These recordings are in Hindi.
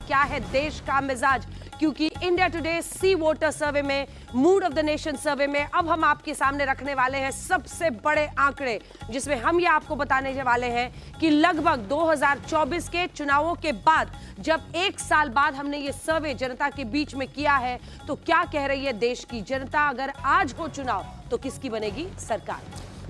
क्या है देश का मिजाज, क्योंकि इंडिया टुडे सी वोटर सर्वे में, मूड ऑफ द नेशन सर्वे में अब हम आपके सामने रखने वाले हैं सबसे बड़े आंकड़े, जिसमें हम ये आपको बताने वाले हैं कि लगभग 2024 के चुनावों के बाद जब एक साल बाद हमने ये सर्वे जनता के बीच में किया है, तो क्या कह रही है देश की जनता। अगर आज हो चुनाव तो किसकी बनेगी सरकार।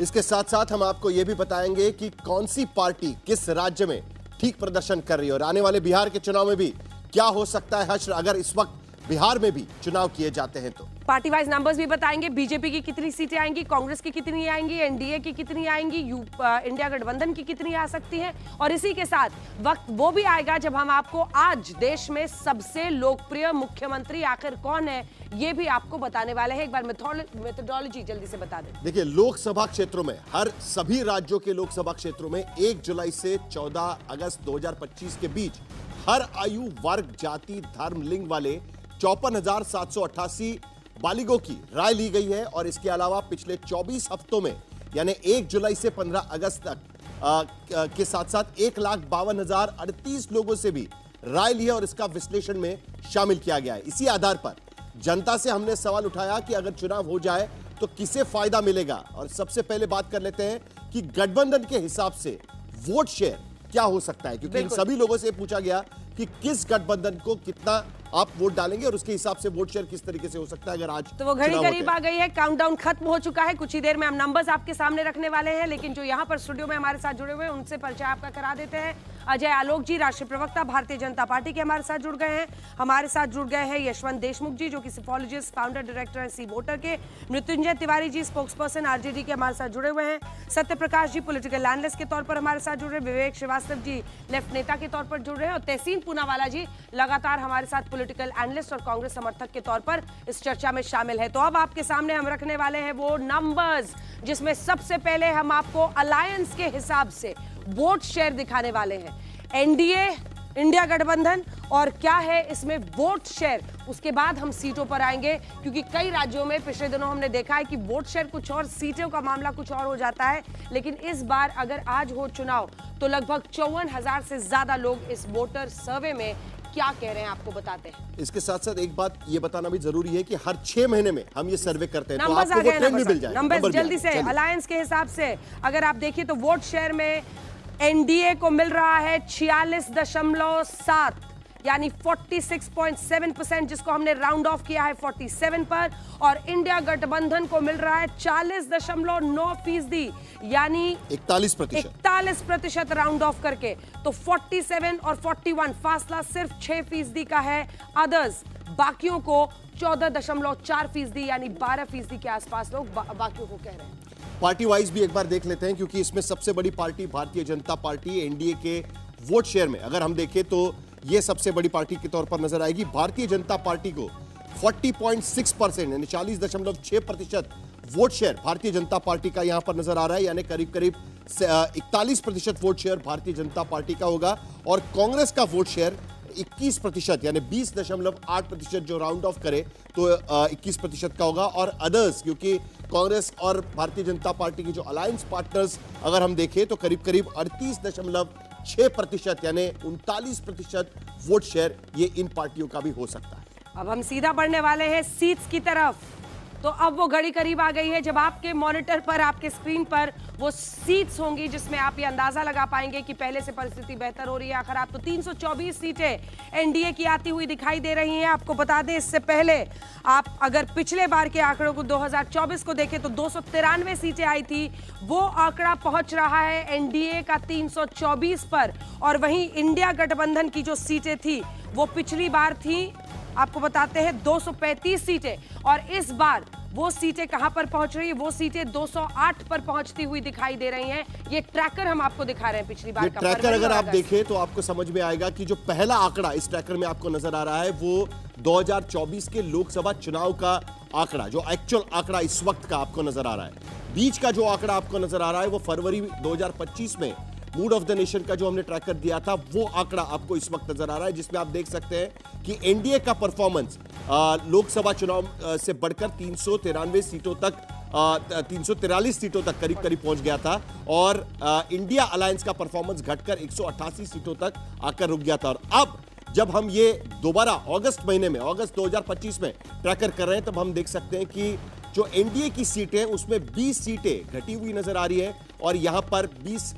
इसके साथ साथ हम आपको यह भी बताएंगे कि कौन सी पार्टी किस राज्य में ठीक प्रदर्शन कर रही है और आने वाले बिहार के चुनाव में भी क्या हो सकता है हश्र अगर इस वक्त बिहार में भी चुनाव किए जाते हैं तो। पार्टी वाइज नंबर्स भी बताएंगे, बीजेपी की कितनी सीटें आएंगी, कांग्रेस की कितनी आएंगी, एनडीए की कितनी आएंगी, इंडिया गठबंधन की कितनी आ सकती हैं, और इसी के साथ वक्त वो भी आएगा जब हम आपको आज देश में सबसे लोकप्रिय मुख्यमंत्री आखिर कौन है ये भी आपको बताने वाले हैं। एक बार मेथोडोलॉजी जल्दी से बता दें। देखिए, लोकसभा क्षेत्रों में हर सभी राज्यों के लोकसभा क्षेत्रों में 1 जुलाई से 14 अगस्त 2025 के बीच हर आयु वर्ग जाति धर्म लिंग वाले 54,788 बालिगों की राय ली गई है और इसके अलावा पिछले 24 हफ्तों में यानी 1 जुलाई से 15 अगस्त तक के साथ साथ 1,52,038 लोगों से भी राय ली है और इसका विश्लेषण में शामिल किया गया है। इसी आधार पर जनता से हमने सवाल उठाया कि अगर चुनाव हो जाए तो किसे फायदा मिलेगा। और सबसे पहले बात कर लेते हैं कि गठबंधन के हिसाब से वोट शेयर क्या हो सकता है, क्योंकि इन सभी लोगों से पूछा गया कि किस गठबंधन को कितना आप वोट डालेंगे और उसके हिसाब से वोट शेयर किस तरीके से हो सकता है अगर आज तो वो घड़ी करीब आ गई है, काउंटडाउन खत्म हो चुका है। कुछ ही देर में हम नंबर्स आपके सामने रखने वाले हैं, लेकिन जो यहाँ पर स्टूडियो में हमारे साथ जुड़े हुए हैं उनसे परिचय आपका करा देते हैं। अजय आलोक जी, राष्ट्रीय प्रवक्ता भारतीय जनता पार्टी के, हमारे साथ जुड़ गए हैं। हमारे साथ जुड़ गए हैं यशवंत देशमुख जी, जो कि सिफोलॉजिस्ट फाउंडर डायरेक्टर है सी वोटर के। Mrityunjay Tiwari ji, spokes person RJD के, हमारे साथ जुड़े हुए हैं। सत्य प्रकाश जी, पॉलिटिकल एनालिस्ट के तौर पर हमारे साथ जुड़ रहे हैं। विवेक श्रीवास्तव जी, लेफ्ट नेता के तौर पर जुड़ रहे हैं। और तहसीन पूनावाला जी लगातार हमारे साथ पॉलिटिकल एनालिस्ट और कांग्रेस समर्थक के तौर पर इस चर्चा में शामिल है। तो अब आपके सामने हम रखने वाले हैं वो नंबर्स, जिसमें सबसे पहले हम आपको अलायंस के हिसाब से वोट शेयर दिखाने वाले हैं। एनडीए, इंडिया गठबंधन और क्या है इसमें वोट शेयर, उसके बाद हम सीटों पर आएंगे, क्योंकि कई राज्यों में पिछले दिनों हमने देखा है कि वोट शेयर कुछ और, सीटों का मामला कुछ और हो जाता है। लेकिन इस बार अगर आज हो चुनाव तो लगभग 54,000 से ज्यादा लोग इस वोटर सर्वे में क्या कह रहे हैं आपको बताते हैं। इसके साथ साथ एक बात ये बताना भी जरूरी है कि हर 6 महीने में हम ये सर्वे करते हैं, तो नंबर्स आपको वो ट्रेंड भी मिल जाएगा। नंबर्स जल्दी से अलायंस के हिसाब से अगर आप देखिए तो वोट शेयर में एनडीए को मिल रहा है 46.7 यानी 46.7%, जिसको हमने राउंड ऑफ किया है 47 पर, और इंडिया गठबंधन को मिल रहा है 40.9% यानी 41% राउंड ऑफ करके। तो 47 और 41 फासला सिर्फ 6% का है। अदर्स बाकियों को 14.4% यानी 12% के आसपास लोग बाकियों को कह रहे हैं। पार्टी वाइज भी एक बार देख लेते हैं, क्योंकि इसमें सबसे बड़ी party Bharatiya Janata party NDA के वोट शेयर में अगर हम देखें तो यह सबसे बड़ी पार्टी के तौर पर नजर आएगी। भारतीय जनता पार्टी को 40.6% यानी 40.6% vote share Bharatiya Janata party का यहां पर नजर आ रहा है, यानी करीब करीब 41% vote share Bharatiya Janata party का होगा। और कांग्रेस का वोट शेयर 21% यानी 20.8% जो राउंड ऑफ करे तो 21% का होगा। और अदर्स, क्योंकि कांग्रेस और भारतीय जनता पार्टी की जो अलायंस पार्टनर्स अगर हम देखें तो करीब करीब 38.6% यानी 39% वोट शेयर ये इन पार्टियों का भी हो सकता है। अब हम सीधा बढ़ने वाले हैं सीट्स की तरफ। तो अब वो घड़ी करीब आ गई है जब आपके मॉनिटर पर, आपके स्क्रीन पर वो सीट्स होंगी, जिसमें आप ये अंदाजा लगा पाएंगे कि पहले से परिस्थिति बेहतर हो रही है। आखिर आप तो 324 सीटें एनडीए की आती हुई दिखाई दे रही हैं। आपको बता दें, इससे पहले आप अगर पिछले बार के आंकड़ों को 2024 को देखें तो 293 सीटें आई थी। वो आंकड़ा पहुंच रहा है एनडीए का 324 पर, और वहीं इंडिया गठबंधन की जो सीटें थी वो पिछली बार थी, आपको बताते हैं 235 सीटें, और इस बार वो सीटें कहां पर पहुंच रही है, वो सीटें 208 पर पहुंचती हुई दिखाई दे रही हैं। ये ट्रैकर हम आपको दिखा रहे हैं पिछली बार का ट्रैकर अगर आप देखें तो आपको समझ में आएगा कि जो पहला आंकड़ा इस ट्रैकर में आपको नजर आ रहा है वो 2024 के लोकसभा चुनाव का आंकड़ा, जो एक्चुअल आंकड़ा इस वक्त का आपको नजर आ रहा है। बीच का जो आंकड़ा आपको नजर आ रहा है वो फरवरी 2025 में मूड ऑफ द नेशन का जो हमने ट्रैकर दिया था वो आंकड़ा आपको इस वक्त नजर आ रहा है, जिसमें आप देख सकते हैं कि एनडीए का परफॉर्मेंस लोकसभा चुनाव से बढ़कर 393 सीटों तक 343 सीटों तक करीब करीब पहुंच गया था, और इंडिया अलायंस का परफॉर्मेंस घटकर 188 सीटों तक आकर रुक गया था। और अब जब हम ये दोबारा अगस्त महीने में, अगस्त 2025 में ट्रैकर कर रहे हैं, तब हम देख सकते हैं कि जो एनडीए की सीटें हैं उसमें 20 सीटें घटी हुई नजर आ रही है और यहां पर 20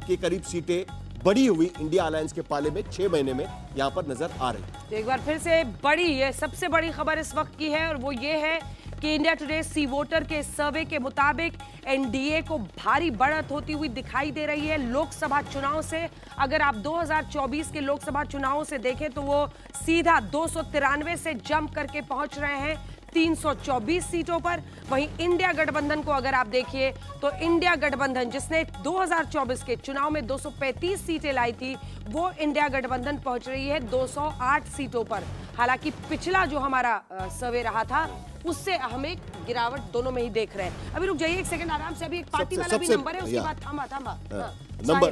के करीब सीटें बढ़ी हुई इंडिया अलायंस के पाले में 6 महीने में यहां पर नजर आ रही है। तो एक बार फिर से बड़ी, ये सबसे बड़ी खबर इस वक्त की है और वो ये है कि इंडिया टुडे सी वोटर के सर्वे के मुताबिक एनडीए को भारी बढ़त होती हुई दिखाई दे रही है लोकसभा चुनाव से। अगर आप 2024 के लोकसभा चुनावों से देखें तो वो सीधा 293 से जंप करके पहुंच रहे हैं 324 सीटों पर। वहीं इंडिया गठबंधन को अगर आप देखिए तो इंडिया गठबंधन जिसने 2024 के चुनाव में 235 सीटें लाई थी, वो इंडिया गठबंधन पहुंच रही है 208 सीटों पर। हालांकि पिछला जो हमारा सर्वे रहा था उससे हम एक गिरावट दोनों में ही देख रहे हैं। अभी रुक जाइए एक सेकंड आराम से, अभी एक पार्टी वाला भी नंबर है, उसके बाद थामा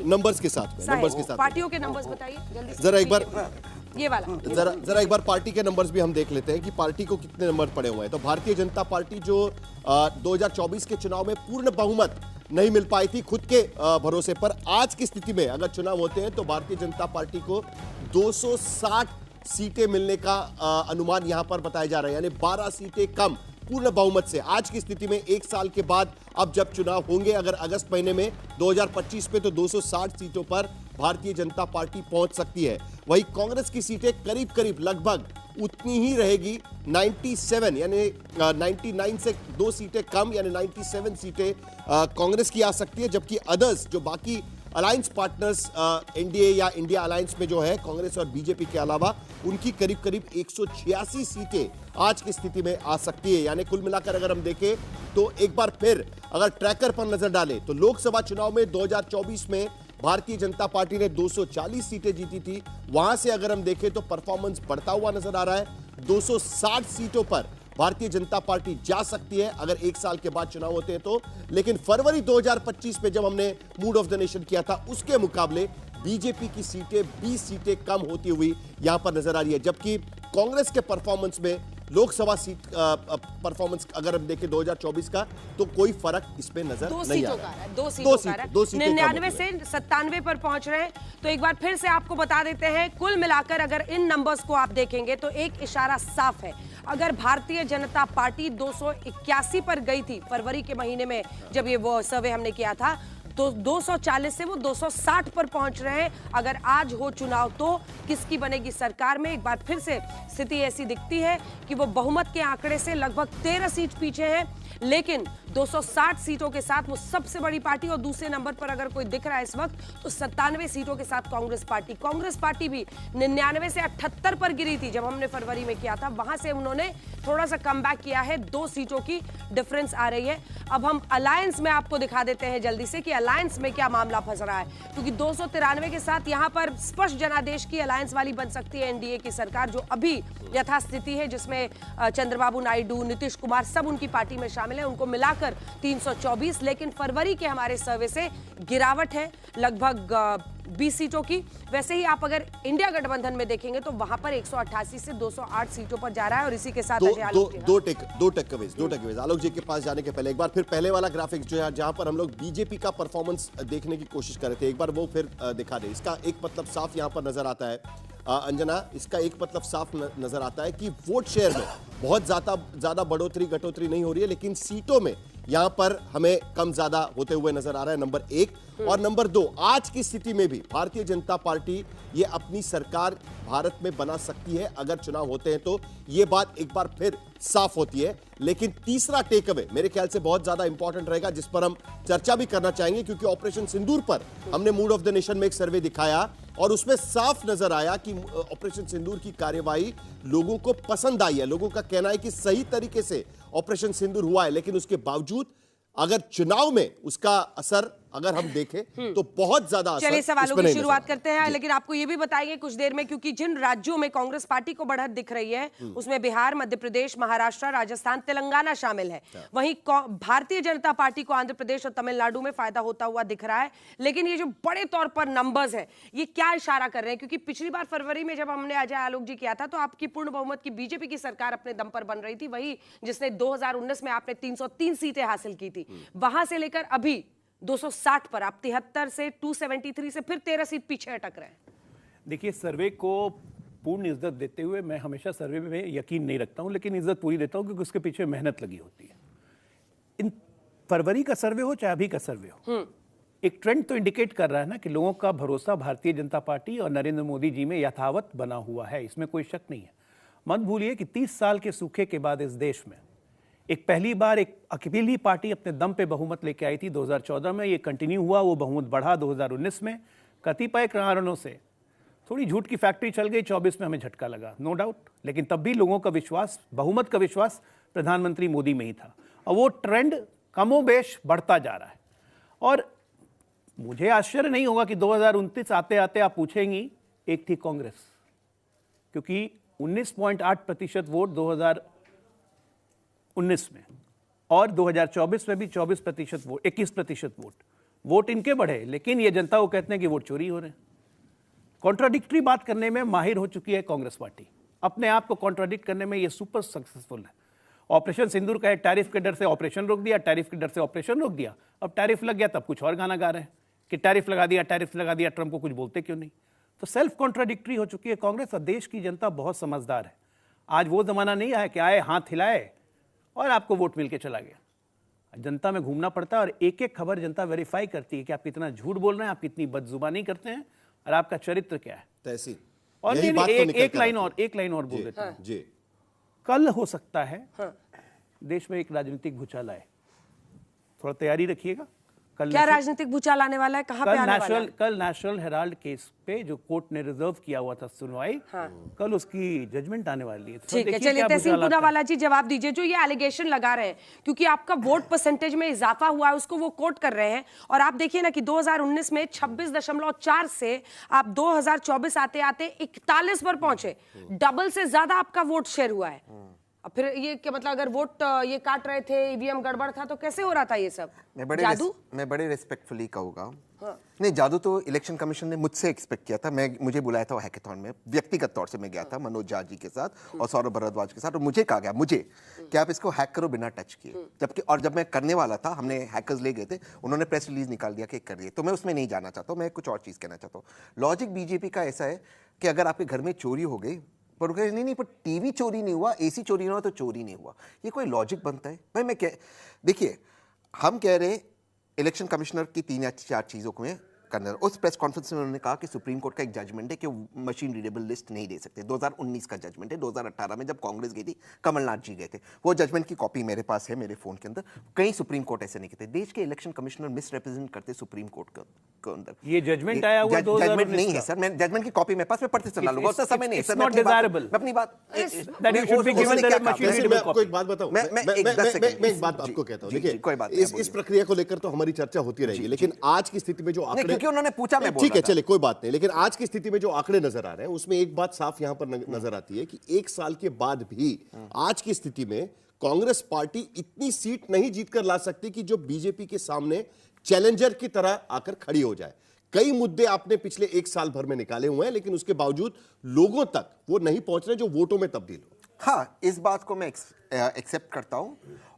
नंबर्स के साथ पार्टियों के नंबर्स बताइए जल्दी से। जरा एक बार ये वाला जरा एक बार पार्टी के नंबर्स भी हम देख लेते हैं कि पार्टी को कितने नंबर पड़े हुए हैं। तो भारतीय जनता पार्टी जो 2024 के चुनाव में पूर्ण बहुमत नहीं मिल पाई थी खुद के भरोसे पर, आज की स्थिति में अगर चुनाव होते हैं तो भारतीय जनता पार्टी को 260 सीटें मिलने का अनुमान यहां पर बताया जा रहा है, यानी 12 सीटें कम पूर्ण बहुमत से। आज की स्थिति में एक साल के बाद अब जब चुनाव होंगे अगर अगस्त महीने में 2025 में, तो 260 सीटों पर भारतीय जनता पार्टी पहुंच सकती है। वहीं कांग्रेस की सीटें करीब करीब लगभग उतनी ही रहेगी, 97 यानी 99 से 2 सीटें कम यानी 97 सीटें कांग्रेस की आ सकती है, जबकि अदर्स जो बाकी अलायंस पार्टनर्स एनडीए या इंडिया अलायंस में जो है कांग्रेस और बीजेपी के अलावा, उनकी करीब करीब 186 सीटें आज की स्थिति में आ सकती है। यानी कुल मिलाकर अगर हम देखें तो एक बार फिर अगर ट्रैकर पर नजर डालें तो लोकसभा चुनाव में 2024 में भारतीय जनता पार्टी ने 240 सीटें जीती थी, वहां से अगर हम देखें तो परफॉर्मेंस बढ़ता हुआ नजर आ रहा है। 260 सीटों पर भारतीय जनता पार्टी जा सकती है अगर एक साल के बाद चुनाव होते हैं तो। लेकिन फरवरी 2025 में जब हमने मूड ऑफ द नेशन किया था, उसके मुकाबले बीजेपी की सीटें 20 सीटें कम होती हुई यहां पर नजर आ रही है, जबकि कांग्रेस के परफॉर्मेंस में लोकसभा सीट परफॉर्मेंस अगर हम देखें 2024 का तो कोई फर्क इसमें नजर नहीं आ रहा है। 2 सीटों का 99 से 97 पर पहुंच रहे हैं। तो एक बार फिर से आपको बता देते हैं, कुल मिलाकर अगर इन नंबर्स को आप देखेंगे तो एक इशारा साफ है। अगर भारतीय जनता पार्टी 281 पर गई थी फरवरी के महीने में जब ये वो सर्वे हमने किया था, तो 240 से वो 260 पर पहुंच रहे हैं। अगर आज हो चुनाव तो किसकी बनेगी सरकार में, एक बार फिर से स्थिति ऐसी दिखती है कि वो बहुमत के आंकड़े से लगभग 13 सीट पीछे हैं, लेकिन 260 सीटों के साथ वो सबसे बड़ी पार्टी। और दूसरे नंबर पर अगर कोई दिख रहा है इस वक्त तो 97 सीटों के साथ कांग्रेस पार्टी भी 99 से 78 पर गिरी थी जब हमने फरवरी में किया था, वहां से उन्होंने थोड़ा सा कमबैक किया है, 2 सीटों की डिफरेंस आ रही है। अब हम अलायंस में आपको दिखा देते हैं जल्दी से कि अलायंस में क्या मामला फंस रहा है, क्योंकि 293 के साथ यहां पर स्पष्ट जनादेश की अलायंस वाली बन सकती है एनडीए की सरकार, जो अभी यथास्थिति है, जिसमें चंद्रबाबू नायडू, नीतीश कुमार सब उनकी पार्टी में शामिल है, उनको मिलाकर 324। लेकिन फरवरी के हमारे सर्वे से गिरावट है लगभग 20 सीटों की। वैसे ही आप अगर इंडिया गठबंधन में देखेंगे तो वहां पर 188 से 208 सीटों पर जा रहा है। और इसी के साथ दो टेकअवेज आलोक जी के पास जाने के पहले एक बार फिर पहले वाला ग्राफिक जो है जहां पर हम लोग बीजेपी का परफॉर्मेंस देखने की कोशिश कर रहे थे, एक बार वो फिर दिखा दे। इसका एक मतलब साफ यहां पर नजर आता है अंजना, इसका एक मतलब साफ नजर आता है कि वोट शेयर में बहुत ज्यादा बढ़ोतरी घटोतरी नहीं हो रही है, लेकिन सीटों में यहां पर हमें कम ज्यादा होते हुए नजर आ रहा है, नंबर 1। और नंबर 2, आज की स्थिति में भी भारतीय जनता पार्टी ये अपनी सरकार भारत में बना सकती है अगर चुनाव होते हैं तो, ये बात एक बार फिर साफ होती है। लेकिन तीसरा टेक अवे मेरे ख्याल से बहुत ज्यादा इंपॉर्टेंट रहेगा, जिस पर हम चर्चा भी करना चाहेंगे, क्योंकि ऑपरेशन सिंदूर पर हमने मूड ऑफ द नेशन में एक सर्वे दिखाया और उसमें साफ नजर आया कि ऑपरेशन सिंदूर की कार्यवाही लोगों को पसंद आई है। लोगों का कहना है कि सही तरीके से ऑपरेशन सिंदूर हुआ है, लेकिन उसके बावजूद अगर चुनाव में उसका असर अगर हम देखें तो बहुत ज्यादा असर। चलिए सवालों की शुरुआत करते हैं, लेकिन आपको यह भी बताएंगे कुछ देर में, क्योंकि जिन राज्यों में कांग्रेस पार्टी को बढ़त दिख रही है उसमें बिहार, मध्य प्रदेश, महाराष्ट्र, राजस्थान, तेलंगाना शामिल है। वहीं भारतीय जनता पार्टी को आंध्र प्रदेश और तमिलनाडु में फायदा होता हुआ दिख रहा है। लेकिन ये जो बड़े तौर पर नंबर्स है, ये क्या इशारा कर रहे हैं? क्योंकि पिछली बार फरवरी में जब हमने अजय आलोक जी किया था तो आपकी पूर्ण बहुमत की बीजेपी की सरकार अपने दम पर बन रही थी, वही जिसने 2019 में आपने 303 सीटें हासिल की थी। वहां से लेकर अभी 260 पर आप 73 से 273 से फिर 13 सीट पीछे अटक रहे हैं। देखिए, सर्वे को पूर्ण इज्जत देते हुए मैं हमेशा सर्वे में यकीन नहीं रखता हूं, लेकिन इज्जत पूरी देता हूं क्योंकि उसके पीछे मेहनत लगी होती है। इन फरवरी का सर्वे हो चाहे अभी का सर्वे हो, एक ट्रेंड तो इंडिकेट कर रहा है ना कि लोगों का भरोसा भारतीय जनता पार्टी और नरेंद्र मोदी जी में यथावत बना हुआ है, इसमें कोई शक नहीं है। मत भूलिए कि 30 साल के सूखे के बाद इस देश में एक पहली बार एक अकेली पार्टी अपने दम पे बहुमत लेके आई थी 2014 में। ये कंटिन्यू हुआ, वो बहुमत बढ़ा 2019 में। कतिपय कारणों से थोड़ी झूठ की फैक्ट्री चल गई, 24 में हमें झटका लगा, नो डाउट, लेकिन तब भी लोगों का विश्वास, बहुमत का विश्वास प्रधानमंत्री मोदी में ही था और वो ट्रेंड कमोबेश बढ़ता जा रहा है। और मुझे आश्चर्य नहीं होगा कि 2029 आते आते आप पूछेंगी एक थी कांग्रेस, क्योंकि 19.8% वोट 2019 में और 2024 में भी 24% वोट, 21% वोट इनके बढ़े, लेकिन ये जनता को कहते हैं कि वोट चोरी हो रहे हैं। कॉन्ट्राडिक्टरी बात करने में माहिर हो चुकी है कांग्रेस पार्टी, अपने आप को कॉन्ट्राडिक्ट करने में ये सुपर सक्सेसफुल है। ऑपरेशन सिंदूर का है, टैरिफ के डर से ऑपरेशन रोक दिया, टैरिफ के डर से ऑपरेशन रोक दिया, अब टैरिफ लग गया तब कुछ और गाना गा रहे हैं कि टैरिफ लगा दिया, ट्रंप को कुछ बोलते क्यों नहीं। तो सेल्फ कॉन्ट्राडिक्टरी हो चुकी है कांग्रेस और देश की जनता बहुत समझदार है। आज वो जमाना नहीं आया कि आए हाथ हिलाए और आपको वोट मिलके चला गया। जनता में घूमना पड़ता है और एक एक खबर जनता वेरीफाई करती है कि आप कितना झूठ बोल रहे हैं, आप कितनी बदजुबानी करते हैं और आपका चरित्र क्या है। तहसीन और यही बात तो एक लाइन और बोल देता हूं। जी, कल कल हो सकता है देश में एक राजनीतिक भूचाल आए, थोड़ा तैयारी रखिएगा। कल क्या राजनीतिक भूचाल आने वाला है, कहां पे आने वाला है? कल नेशनल हेराल्ड केस पे जो कोर्ट ने रिजर्व किया हुआ था सुनवाई, कल उसकी जजमेंट आने वाली है। ठीक है, चलिए तहसीन पूनावाला जी जवाब दीजिए। जो ये एलिगेशन लगा रहे हैं क्योंकि आपका वोट परसेंटेज में इजाफा हुआ है, उसको वो कोट कर रहे हैं, और आप देखिए ना कि 2019 में 26.4 से आप 2024 आते आते 41 पर पहुंचे, डबल से ज्यादा आपका वोट शेयर हुआ है। अब फिर ये क्या मतलब, अगर वोट ये काट रहे थे, ईवीएम गड़बड़ था, तो कैसे हो रहा था ये सब? जादू? मैं बड़े रिस्पेक्टफुली कहूँगा, नहीं जादू तो इलेक्शन कमीशन ने मुझसे एक्सपेक्ट किया था। मुझे बुलाया था हैकेथॉन में, व्यक्तिगत तौर से मैं गया था मनोज झा जी के साथ और सौरभ भारद्वाज के साथ, और मुझे कहा गया कि आप इसको हैक करो बिना टच किए। जबकि और जब मैं करने वाला था, हमने हैकर्स ले गए थे, उन्होंने प्रेस रिलीज निकाल दिया कि करिए, तो मैं उसमें नहीं जाना चाहता हूँ। मैं कुछ और चीज़ कहना चाहता हूँ। लॉजिक बीजेपी का ऐसा है कि अगर आपके घर में चोरी हो गई पर नहीं पर टीवी चोरी नहीं हुआ, एसी चोरी नहीं हुआ तो चोरी नहीं हुआ, ये कोई लॉजिक बनता है भाई? मैं देखिए, हम कह रहे इलेक्शन कमिश्नर की 3 या 4 चीज़ों में करना। उस प्रेस कॉन्फ्रेंस में उन्होंने कहा कि सुप्रीम कोर्ट का एक जजमेंट है कि मशीन रीडेबल लिस्ट नहीं दे सकते। 2019 का जजमेंट है। 2018 में जब कांग्रेस गई थी, कमलनाथ जी गए थे, वो जजमेंट की कॉपी मेरे पास है, मेरे फोन के अंदर। कहीं सुप्रीम कोर्ट ऐसे नहीं कहते। देश के इलेक्शन कमिश्नर मिस रिप्रेजेंट करते सुप्रीम कोर्ट के अंदर। ये जजमेंट आया हुआ जजमेंट नहीं है सर, मैं जजमेंट की कॉपी मेरे पास, मैं पढ़ते चला लूंगा, उसका समय नहीं है सर। मैं अपनी बात मैं आपको एक बात बताऊं, मैं एक बात आपको कहता हूं। देखिए, इस प्रक्रिया को लेकर तो हमारी चर्चा होती रहेगी, लेकिन आज की स्थिति में जो आंकड़े, क्योंकि उन्होंने पूछा, मैं ठीक है, चले कोई बात नहीं, लेकिन आज की स्थिति में जो आंकड़े नजर आ रहे हैं उसमें एक बात साफ यहां पर नजर आती है कि 1 साल के बाद भी आज की स्थिति में कांग्रेस पार्टी इतनी सीट नहीं जीतकर ला सकती कि जो बीजेपी के सामने चैलेंजर की तरह आकर खड़ी हो जाए। कई मुद्दे आपने पिछले 1 साल भर में निकाले हुए हैं, लेकिन उसके बावजूद लोगों तक वो नहीं पहुंच रहे जो वोटों में तब्दील हो। हाँ, इस बात को मैं एक्सेप्ट करता हूं।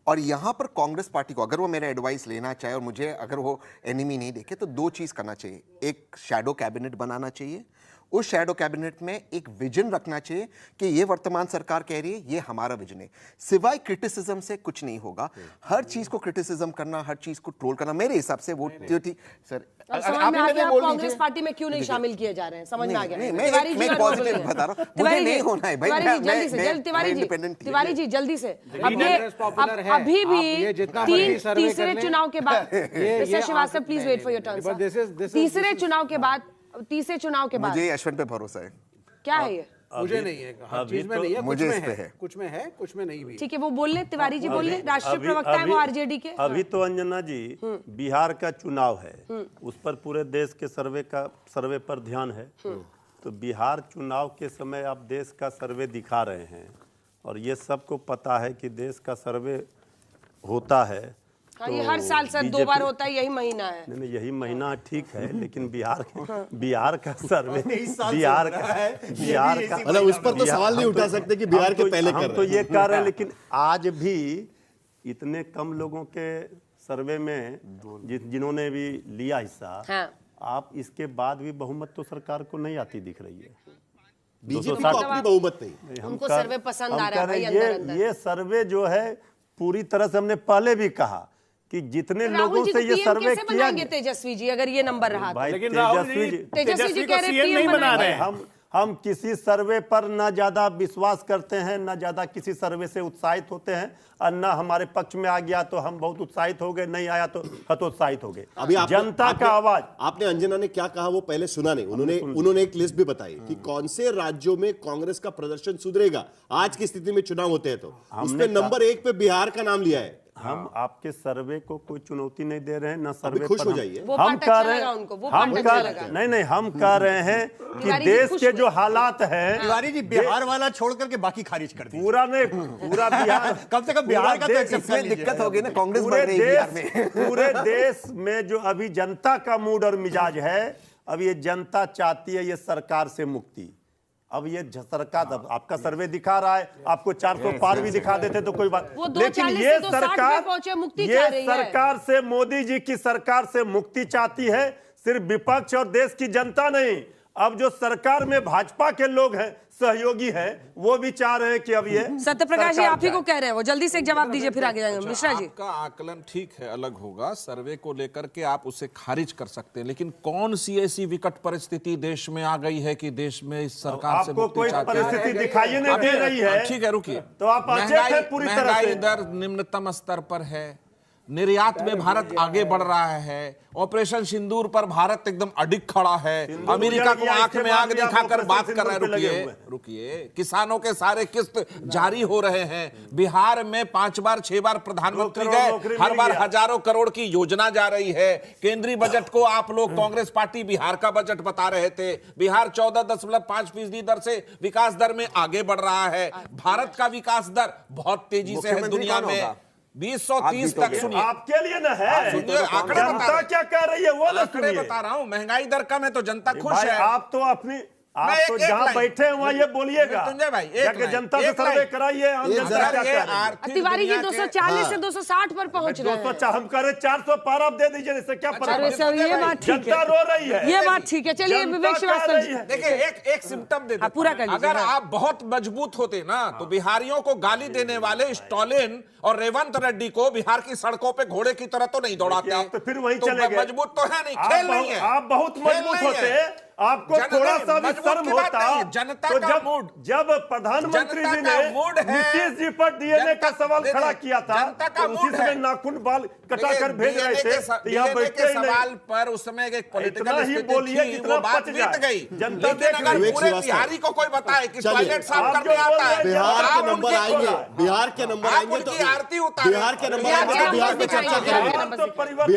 और यहां पर कांग्रेस पार्टी को, अगर वो मेरा एडवाइस लेना चाहे और मुझे अगर वो एनिमी नहीं देखे, तो 2 चीज करना चाहिए। एक शैडो कैबिनेट बनाना चाहिए, उस शैडो कैबिनेट में एक विजन रखना चाहिए कि ये वर्तमान सरकार कह रही है, ये हमारा विजन है। सिवाय क्रिटिसिज्म से कुछ नहीं होगा। हर चीज को क्रिटिसिज्म करना, हर चीज को ट्रोल करना, मेरे हिसाब से वो सर कांग्रेस पार्टी में क्यों नहीं शामिल किए जा रहे हैं, समझ में आ गया। मैं पॉजिटिव बता रहा हूं, मुझे नहीं होना है भाई। तिवारी जी जल्दी से, अभी भी तीसरे चुनाव के बाद, Srivastava please wait for your turn. तीसरे चुनाव के बाद मुझे यशवंत पे भरोसा है। क्या है ये? मुझे नहीं है, हर चीज में नहीं है, मुझे इस पे है, कुछ में है, कुछ में नहीं भी। ठीक है, वो बोल ले, तिवारी जी बोल ले, राष्ट्रीय प्रवक्ता है वो आरजेडी के। अभी तो अंजना जी बिहार का चुनाव है, उस पर पूरे देश के सर्वे पर ध्यान है। तो बिहार चुनाव के समय आप देश का सर्वे दिखा रहे हैं और ये सबको पता है कि देश का सर्वे होता है। हाँ, ये हर साल सर 2 बार होता है, यही महीना है। नहीं, यही महीना ठीक है, लेकिन बिहार का सर्वे, बिहार का मतलब उस पर तो सवाल नहीं उठा सकते कि बिहार के पहले कर रहे हैं। हम तो ये कह रहे हैं, लेकिन आज भी इतने कम लोगों के सर्वे में जिन्होंने भी लिया हिस्सा, हाँ। आप इसके बाद भी बहुमत तो सरकार को नहीं आती दिख रही है। बीजेपी को अपनी बहुमत नहीं। उनको सर्वे पसंद आ रहा है भाई अंदर अंदर। ये सर्वे जो है पूरी तरह से हमने पहले भी कहा कि जितने राहुल लोगों जी से तो ये PM सर्वे कैसे किया बनाएंगे तेजस्वी जी अगर ये नंबर रहा तो? भाई लेकिन राहुल तेजस्वी जी जी तेजस्वी जी कह रहे सीएम नहीं PM बना रहे बनाएंगे। हैं। हम किसी सर्वे पर ना ज्यादा विश्वास करते हैं, ना ज्यादा किसी सर्वे से उत्साहित होते हैं, और ना हमारे पक्ष में आ गया तो हम बहुत उत्साहित हो गए, नहीं आया तो हतोत्साहित हो गए। अभी जनता का आवाज। आपने अंजना ने क्या कहा वो पहले सुना नहीं। उन्होंने एक लिस्ट भी बताई कि कौन से राज्यों में कांग्रेस का प्रदर्शन सुधरेगा आज की स्थिति में चुनाव होते हैं। तो उसमें नंबर 1 पे बिहार का नाम लिया है। हम आपके सर्वे को कोई चुनौती नहीं दे रहे हैं, ना सर्वे खुश पर हो जाइए। वो हम पार्ट कह अच्छा रहे लगा हैं, उनको, वो हम पार्ट अच्छा कह लगा। नहीं हम कह रहे हैं कि तिवारी जी देश खुश के हुए। जो हालात हैं, तिवारी जी बिहार वाला छोड़ करके बाकी खारिज कर दी। पूरा नहीं, पूरा बिहार कम से कम बिहार का तो देश- एक्सेप्ट कर इसमें लीजिए। दिक्कत होगी ना, कांग्रेस बढ़ पूरे रही है बिहार देश में। पूरे देश में जो अभी जनता का मूड और मिजाज है, अब ये जनता चाहती है ये सरकार से मुक्ति। अब ये सरकार, अब आपका सर्वे दिखा रहा है, आपको 400 पार भी दिखा देते तो कोई बात, वो 240 लेकिन से ये 260 सरकार पे पहुंचे, मुक्ति ये चाह रही है। सरकार से, मोदी जी की सरकार से मुक्ति चाहती है, सिर्फ विपक्ष और देश की जनता नहीं। अब जो सरकार में भाजपा के लोग हैं, सहयोगी हैं, वो भी चाह रहे हैं कि अब ये सत्यप्रकाश जी सरकार आप ही को जाए। कह रहे हैं, वो जल्दी से एक जवाब दीजिए फिर आगे जाएंगे। मिश्रा जी आपका आकलन ठीक है, अलग होगा सर्वे को लेकर के, आप उसे खारिज कर सकते हैं, लेकिन कौन सी ऐसी विकट परिस्थिति देश में आ गई है कि देश में इस सरकार से आपको मुक्ति कोई चाहते हैं? परिस्थिति दिखाई नहीं दे रही है, ठीक है, रुकिए। तो आप अचेत हैं पूरी तरह महंगाई से। दर निम्नतम स्तर पर है, निर्यात में भारत आगे बढ़ रहा है, ऑपरेशन सिंदूर पर भारत एकदम अडिग खड़ा है, अमेरिका को आंख में आग दिखाकर बात कर रहा है। रुकिए, किसानों के सारे किस्त जारी हो रहे हैं, बिहार में 5 बार 6 बार प्रधानमंत्री गए, हर बार हजारों करोड़ की योजना जा रही है। केंद्रीय बजट को आप लोग कांग्रेस पार्टी बिहार का बजट बता रहे थे, बिहार 14.5% दर से विकास दर में आगे बढ़ रहा है। भारत का विकास दर बहुत तेजी से है दुनिया में, 2030 तक। सुनिए, आपके लिए ना है, सुनिए, आंकड़े बता जनता रहे। क्या कह रही है वो ना आंकड़े सुनिए। बता रहा हूं, महंगाई दर कम है तो जनता खुश भाई है। आप तो अपनी, आप मैं तो एक जहां लाइन- बैठे हैं वहां ये बोलिएगा, मृत्युंजय भाई, एक जाके लाइन- जनता से एक सर्वे लाइन। कराइए, हम जनता जरा क्या ये कह रही है। आर्थिक तिवारी जी दुनिया के- 240 से 260 पर पहुंच रहे हैं। 200 हम कह रहे 400 पार आप दे दीजिए, इससे क्या फर्क अरे सर ये बात ठीक जनता है, रो रही है, ये बात ठीक है। चलिए जनता विवेक कह श्रीवास्तव रही जी है। देखिए एक सिम्टम दे देता पूरा हूं। कर लीजिए, अगर हाँ। आप बहुत मजबूत होते ना तो बिहारियों को गाली देने वाले स्टालिन और रेवंत रेड्डी को बिहार की सड़कों पे घोड़े की तरह तो नहीं दौड़ाते। आप तो फिर वहीं तो चले गए। मजबूत तो है नहीं, खेल नहीं है। आप बहुत खेल मजबूत नहीं होते, है। आपको थोड़ा सा भी मजबूत शर्म की बात होता नहीं, जनता तो का मूड, जब प्रधानमंत्री जनता जी का ने मूड है। नीतीश जी पर डीएनए का जनता- सवाल देखिए, खड़ा किया था, जनता का तो उसी मूड समय है। नाखून बाल कटाकर भेज रहे थे, तो यहाँ डीएनए बैठते के ही नहीं। सवाल पर उस समय एक इतना पॉलिटिकल ही स्थिति बोलिए थी, कितना वो बात पच बीत जाए। गई। जनता लेकिन देख अगर रही है। पूरे बिहारी को कोई बताए कि चलिए, टॉयलेट साफ आप करने जो बोल आता रहे है, हैं, बिहार आप के नंबर उनके- आएंगे, बिहार के नंबर आप आएंगे उनकी आरती तो उतारें। बिहार के नंबर ये आएंगे तो अच्छा बिहार पे दिखाइए, चर्चा बिहार के करेंगे। नंबर तो परिवर्तन